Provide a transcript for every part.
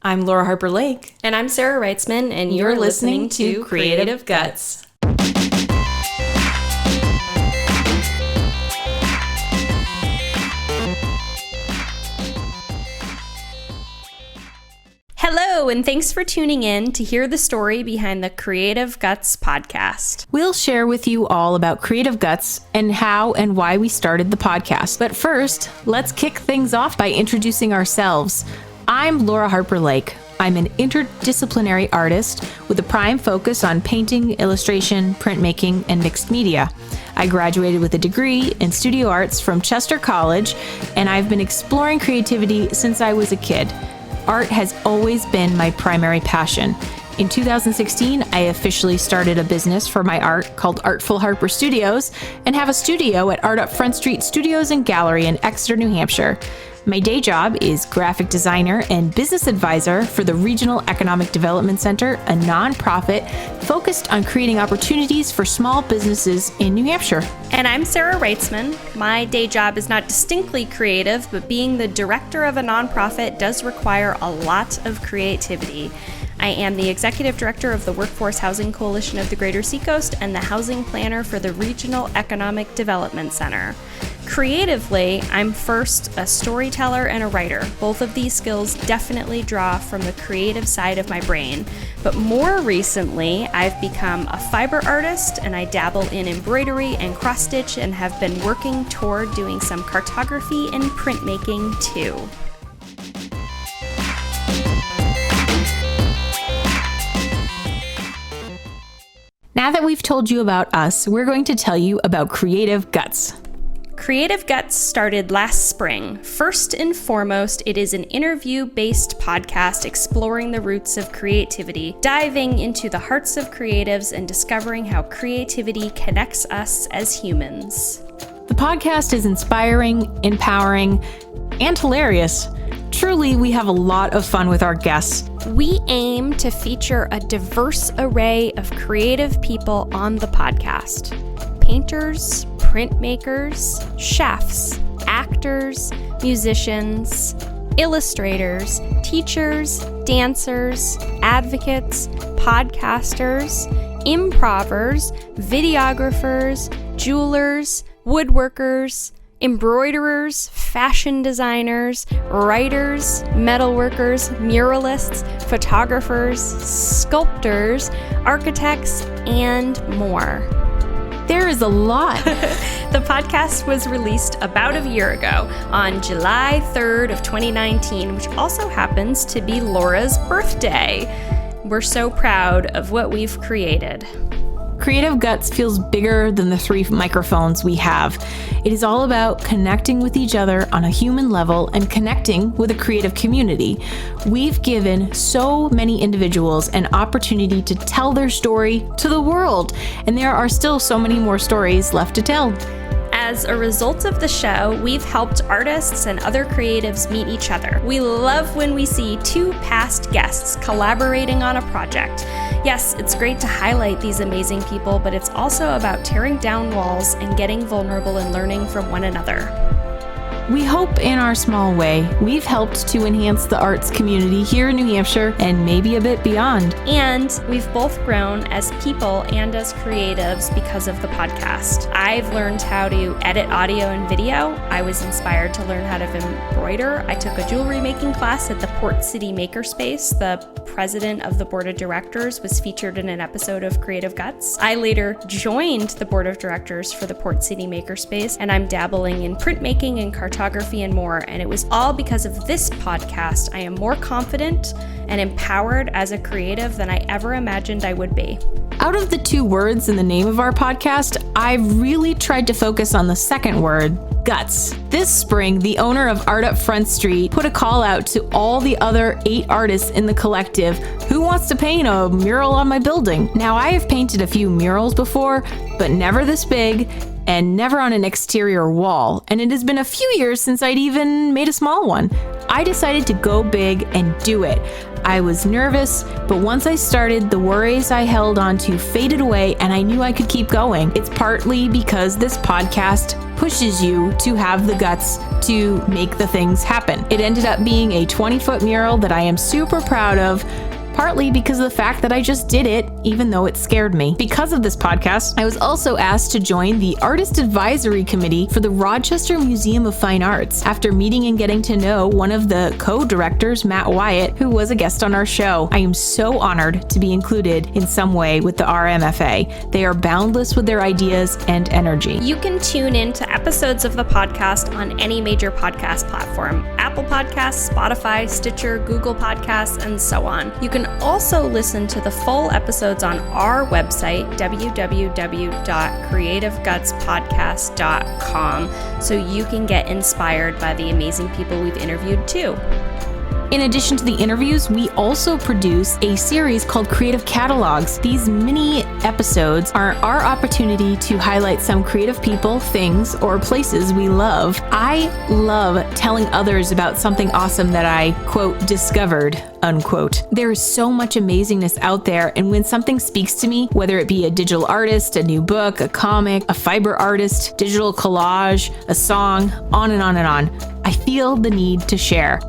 I'm Laura Harper Lake. And I'm Sarah Wrightsman, and you're listening to Creative Guts. Hello, and thanks for tuning in to hear the story behind the Creative Guts podcast. We'll share with you all about Creative Guts and how and why we started the podcast. But first, let's kick things off by introducing ourselves. I'm Laura Harper Lake. I'm an interdisciplinary artist with a prime focus on painting, illustration, printmaking, and mixed media. I graduated with a degree in studio arts from Chester College, and I've been exploring creativity since I was a kid. Art has always been my primary passion. In 2016, I officially started a business for my art called Artful Harper Studios and have a studio at Art Up Front Street Studios and Gallery in Exeter, New Hampshire. My day job is graphic designer and business advisor for the Regional Economic Development Center, a nonprofit focused on creating opportunities for small businesses in New Hampshire. And I'm Sarah Wrightsman. My day job is not distinctly creative, but being the director of a nonprofit does require a lot of creativity. I am the executive director of the Workforce Housing Coalition of the Greater Seacoast and the housing planner for the Regional Economic Development Center. Creatively, I'm first a storyteller and a writer. Both of these skills definitely draw from the creative side of my brain. But more recently, I've become a fiber artist and I dabble in embroidery and cross-stitch and have been working toward doing some cartography and printmaking too. Now that we've told you about us, we're going to tell you about Creative Guts. Creative Guts started last spring. First and foremost, it is an interview-based podcast exploring the roots of creativity, diving into the hearts of creatives and discovering how creativity connects us as humans. The podcast is inspiring, empowering, and hilarious. Truly, we have a lot of fun with our guests. We aim to feature a diverse array of creative people on the podcast. Painters, printmakers, chefs, actors, musicians, illustrators, teachers, dancers, advocates, podcasters, improvers, videographers, jewelers, woodworkers, embroiderers, fashion designers, writers, metalworkers, muralists, photographers, sculptors, architects, and more. There is a lot. The podcast was released about a year ago on July 3rd of 2019, which also happens to be Laura's birthday. We're so proud of what we've created. Creative Guts feels bigger than the 3 microphones we have. It is all about connecting with each other on a human level and connecting with a creative community. We've given so many individuals an opportunity to tell their story to the world, and there are still so many more stories left to tell. As a result of the show, we've helped artists and other creatives meet each other. We love when we see 2 past guests collaborating on a project. Yes, it's great to highlight these amazing people, but it's also about tearing down walls and getting vulnerable and learning from one another. We hope in our small way, we've helped to enhance the arts community here in New Hampshire and maybe a bit beyond. And we've both grown as people and as creatives because of the podcast. I've learned how to edit audio and video. I was inspired to learn how to embroider. I took a jewelry making class at the Port City Makerspace. The president of the board of directors was featured in an episode of Creative Guts. I later joined the board of directors for the Port City Makerspace, and I'm dabbling in printmaking and cartography and more. And it was all because of this podcast. I am more confident and empowered as a creative than I ever imagined I would be. Out of the 2 words in the name of our podcast, I've really tried to focus on the second word, guts. This spring, the owner of Art Up Front Street put a call out to all the other 8 artists in the collective who wants to paint a mural on my building. Now, I have painted a few murals before, but never this big and never on an exterior wall, and it has been a few years since I'd even made a small one. I decided to go big and do it. I was nervous, but once I started, the worries I held onto faded away and I knew I could keep going. It's partly because this podcast pushes you to have the guts to make the things happen. It ended up being a 20-foot mural that I am super proud of, partly because of the fact that I just did it, even though it scared me. Because of this podcast, I was also asked to join the Artist Advisory Committee for the Rochester Museum of Fine Arts after meeting and getting to know one of the co-directors, Matt Wyatt, who was a guest on our show. I am so honored to be included in some way with the RMFA. They are boundless with their ideas and energy. You can tune in to episodes of the podcast on any major podcast platform: Apple Podcasts, Spotify, Stitcher, Google Podcasts, and so on. You can also listen to the full episodes on our website, www.creativegutspodcast.com, so you can get inspired by the amazing people we've interviewed too. In addition to the interviews, we also produce a series called Creative Catalogs. These mini episodes are our opportunity to highlight some creative people, things, or places we love. I love telling others about something awesome that I, quote, discovered, unquote. There is so much amazingness out there, and when something speaks to me, whether it be a digital artist, a new book, a comic, a fiber artist, digital collage, a song, on and on and on, I feel the need to share.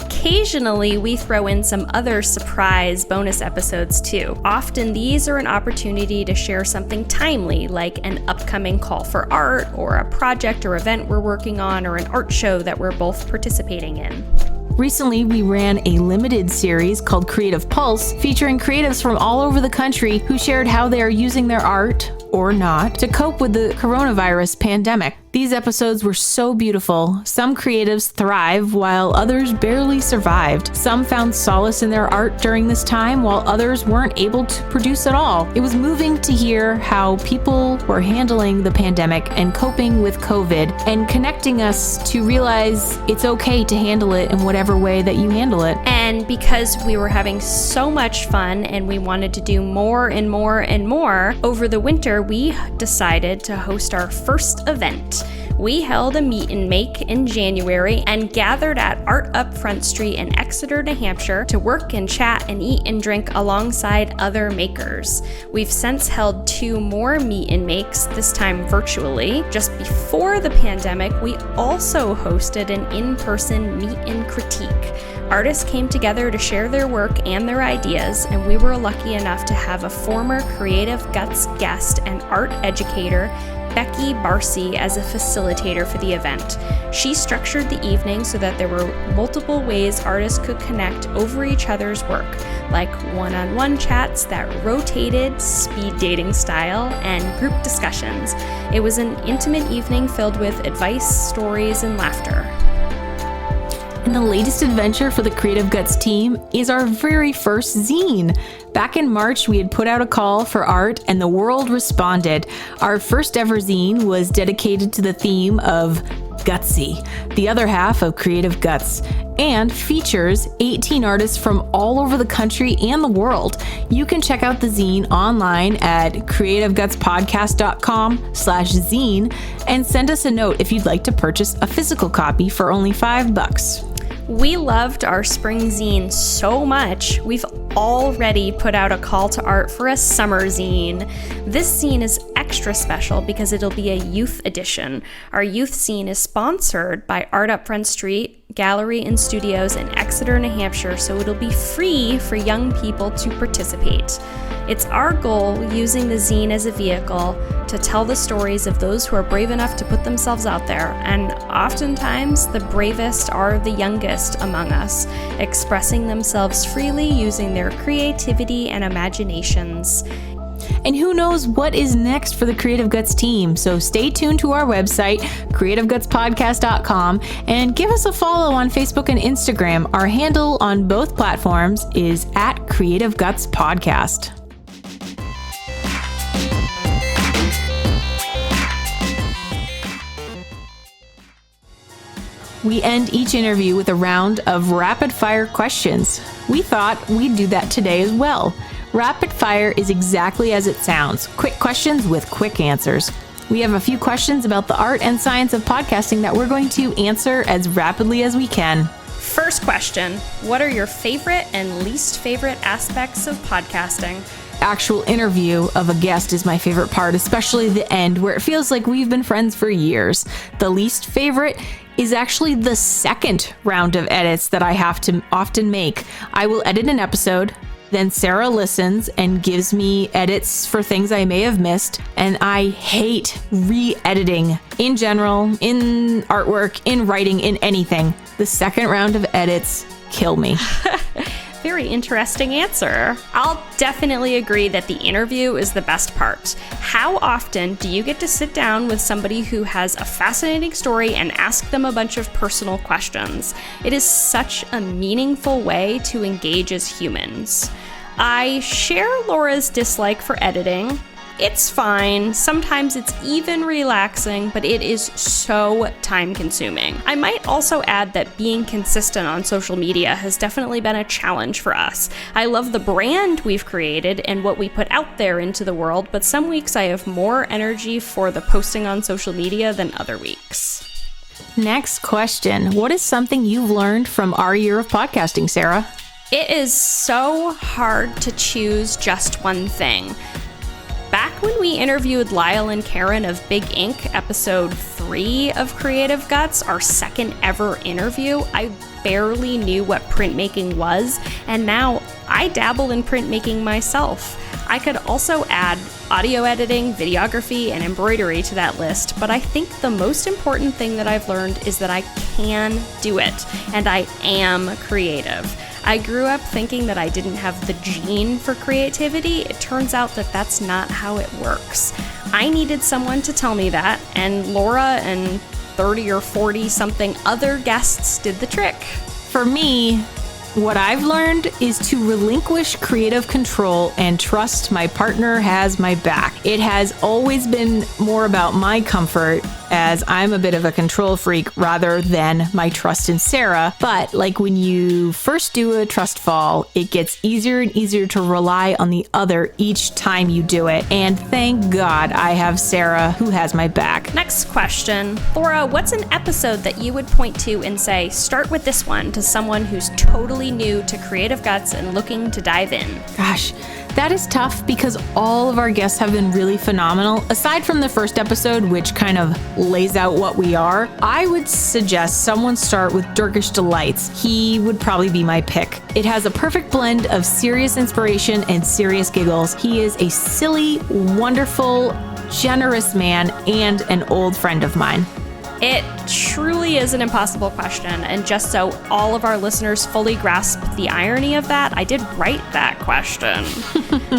Occasionally, we throw in some other surprise bonus episodes too. Often these are an opportunity to share something timely, like an upcoming call for art, or a project or event we're working on, or an art show that we're both participating in. Recently, we ran a limited series called Creative Pulse, featuring creatives from all over the country who shared how they are using their art, or not, to cope with the coronavirus pandemic. These episodes were so beautiful. Some creatives thrive while others barely survived. Some found solace in their art during this time while others weren't able to produce at all. It was moving to hear how people were handling the pandemic and coping with COVID, and connecting us to realize it's okay to handle it in whatever way that you handle it. And because we were having so much fun and we wanted to do more and more and more, over the winter we decided to host our first event. We held a meet and make in January and gathered at Art Up Front Street in Exeter, New Hampshire to work and chat and eat and drink alongside other makers. We've since held 2 more meet and makes, this time virtually. Just before the pandemic, we also hosted an in-person meet and critique. Artists came together to share their work and their ideas, and we were lucky enough to have a former Creative Guts guest and art educator, Becky Barcy, as a facilitator for the event. She structured the evening so that there were multiple ways artists could connect over each other's work, like one-on-one chats that rotated, speed dating style, and group discussions. It was an intimate evening filled with advice, stories, and laughter. And the latest adventure for the Creative Guts team is our very first zine. Back in March, we had put out a call for art and the world responded. Our first ever zine was dedicated to the theme of Gutsy, the other half of Creative Guts, and features 18 artists from all over the country and the world. You can check out the zine online at creativegutspodcast.com/zine and send us a note if you'd like to purchase a physical copy for only $5. We loved our spring zine so much, we've already put out a call to art for a summer zine. This zine is extra special because it'll be a youth edition. Our youth zine is sponsored by Art Up Front Street Gallery and Studios in Exeter, New Hampshire, so it'll be free for young people to participate. It's our goal, using the zine as a vehicle, to tell the stories of those who are brave enough to put themselves out there, and oftentimes the bravest are the youngest among us, expressing themselves freely using their creativity and imaginations. And who knows what is next for the Creative Guts team. So stay tuned to our website, creativegutspodcast.com, and give us a follow on Facebook and Instagram. Our handle on both platforms is @CreativeGutsPodcast. We end each interview with a round of rapid fire questions. We thought we'd do that today as well. Rapid fire is exactly as it sounds. Quick questions with quick answers. We have a few questions about the art and science of podcasting that we're going to answer as rapidly as we can. First question, what are your favorite and least favorite aspects of podcasting? Actual interview of a guest is my favorite part, especially the end where it feels like we've been friends for years. The least favorite is actually the second round of edits that I have to often make. I will edit an episode, then Sarah listens and gives me edits for things I may have missed, and I hate re-editing in general, in artwork, in writing, in anything. The second round of edits kill me. Very interesting answer. I'll definitely agree that the interview is the best part. How often do you get to sit down with somebody who has a fascinating story and ask them a bunch of personal questions? It is such a meaningful way to engage as humans. I share Laura's dislike for editing. It's fine. Sometimes it's even relaxing, but it is so time consuming. I might also add that being consistent on social media has definitely been a challenge for us. I love the brand we've created and what we put out there into the world, but some weeks I have more energy for the posting on social media than other weeks. Next question. What is something you've learned from our year of podcasting, Sarah? It is so hard to choose just one thing. Back when we interviewed Lyle and Karen of Big Ink, episode 3 of Creative Guts, our second ever interview, I barely knew what printmaking was, and now I dabble in printmaking myself. I could also add audio editing, videography, and embroidery to that list, but I think the most important thing that I've learned is that I can do it, and I am creative. I grew up thinking that I didn't have the gene for creativity. It turns out that that's not how it works. I needed someone to tell me that, and Laura and 30 or 40 something other guests did the trick. For me, what I've learned is to relinquish creative control and trust my partner has my back. It has always been more about my comfort, as I'm a bit of a control freak, rather than my trust in Sarah. But like when you first do a trust fall, it gets easier and easier to rely on the other each time you do it. And thank God I have Sarah who has my back. Next question. Laura, what's an episode that you would point to and say, start with this one, to someone who's totally new to Creative Guts and looking to dive in? Gosh, that is tough because all of our guests have been really phenomenal. Aside from the first episode, which kind of lays out what we are, I would suggest someone start with Turkish Delights. He would probably be my pick. It has a perfect blend of serious inspiration and serious giggles. He is a silly, wonderful, generous man and an old friend of mine. It truly is an impossible question, and just so all of our listeners fully grasp the irony of that, I did write that question.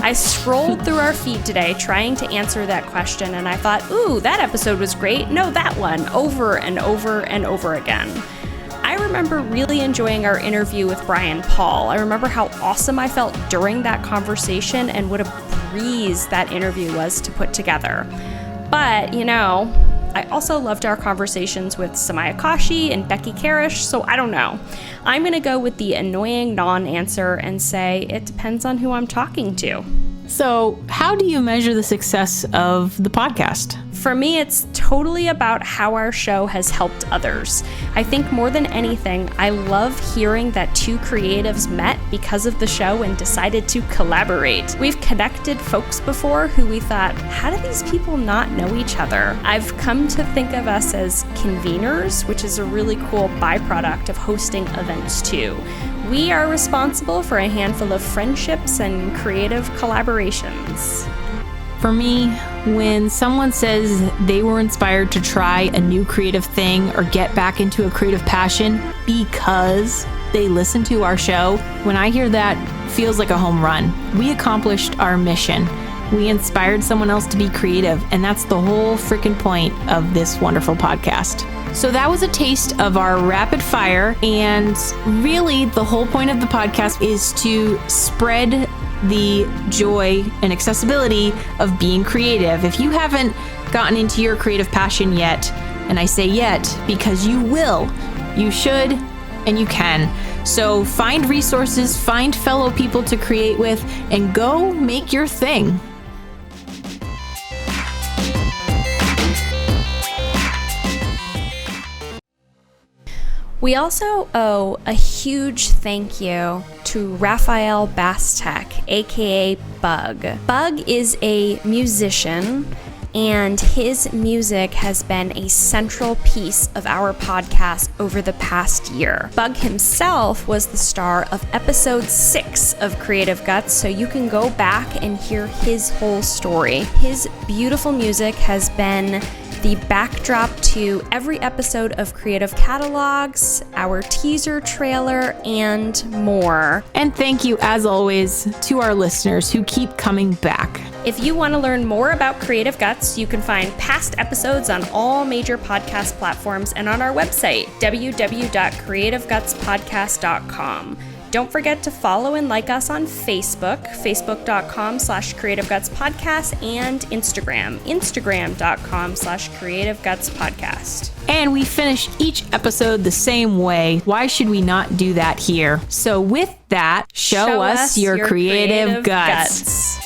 I scrolled through our feed today trying to answer that question, and I thought, ooh, that episode was great. No, that one, over and over and over again. I remember really enjoying our interview with Brian Paul. I remember how awesome I felt during that conversation and what a breeze that interview was to put together. But, you know, I also loved our conversations with Samaya Kashi and Becky Karish, so I don't know. I'm going to go with the annoying non-answer and say it depends on who I'm talking to. So, how do you measure the success of the podcast? For me, it's totally about how our show has helped others. I think more than anything, I love hearing that two creatives met because of the show and decided to collaborate. We've connected folks before who we thought, how do these people not know each other? I've come to think of us as conveners, which is a really cool byproduct of hosting events too. We are responsible for a handful of friendships and creative collaborations. For me, when someone says they were inspired to try a new creative thing or get back into a creative passion because they listened to our show, when I hear that, it feels like a home run. We accomplished our mission. We inspired someone else to be creative, and that's the whole freaking point of this wonderful podcast. So that was a taste of our rapid fire, and really the whole point of the podcast is to spread the joy and accessibility of being creative. If you haven't gotten into your creative passion yet, and I say yet because you will, you should, and you can. So find resources, find fellow people to create with, and go make your thing. We also owe a huge thank you to Raphael Bastek, aka Bug. Bug is a musician, and his music has been a central piece of our podcast over the past year. Bug himself was the star of episode 6 of Creative Guts, so you can go back and hear his whole story. His beautiful music has been the backdrop to every episode of Creative Catalogs, our teaser trailer, and more. And thank you, as always, to our listeners who keep coming back. If you want to learn more about Creative Guts, you can find past episodes on all major podcast platforms and on our website, www.creativegutspodcast.com. Don't forget to follow and like us on Facebook, facebook.com/creativegutspodcast, and Instagram, instagram.com/creativegutspodcast. And we finish each episode the same way. Why should we not do that here? So with that, show us your creative guts.